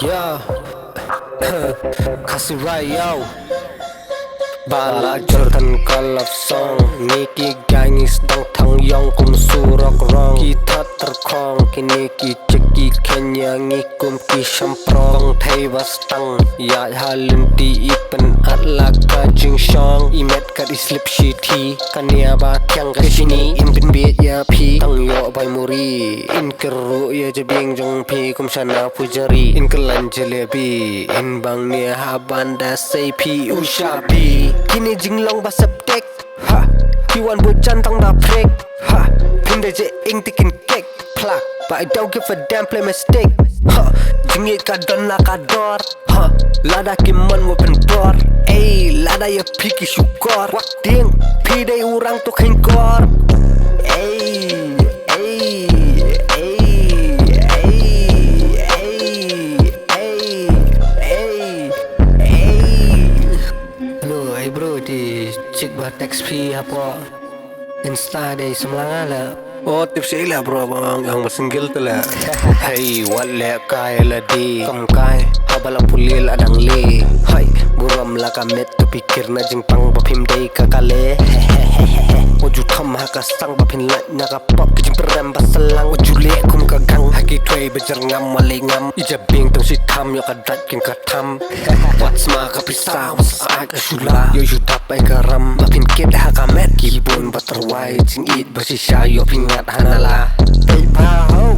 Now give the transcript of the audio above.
Yeah, kasih rayo Bala Jordan Kalaf Song Niki gangis dang thang yang kum surak rong Kita terkong kini ki ceki Kenya ngikum ki shamprong Thai bastang ya halin di ipen atla ka jing shong Imet kat islip shiti Kania ba kyang ka shini Impin biet ya pi Tang yo bay muri In keru ya jebing jong pi kum shana pujari In kelan jelebi In bang nia habanda say pi ushabi Kini jinglong basap tek Ha Kiwan bojan tang da prek Ha Pinda je ing tikin kek Plak But I don't give a damn play mistake Ha Jingit ka don la ka dor Ha Lada ki man wapen bor Ey Lada ya piki syukor Wak ding Pi day urang tu kengkor Ey Ey Ey Bro di cik buat XP apa Insta day semlanga lah. Oh tips sila bro bang yang bersenggil tu lah. Hey wale kai lah di kam kai habala pulil adang le. Hai buram lah kamet tu pikir na jingpang bapim day kakale. Oju tham haka sang bapin lat naga pop kijing peram basalang oju le kum kagang haki tway bejer ngam malingam ija bing tong si tham yo kadat kin katam. What's ma kapisa was ag shula yo you tap ay karam bapin kid haka met kibun baterway jing it basi sya yo pingat hanala. Hey pa ho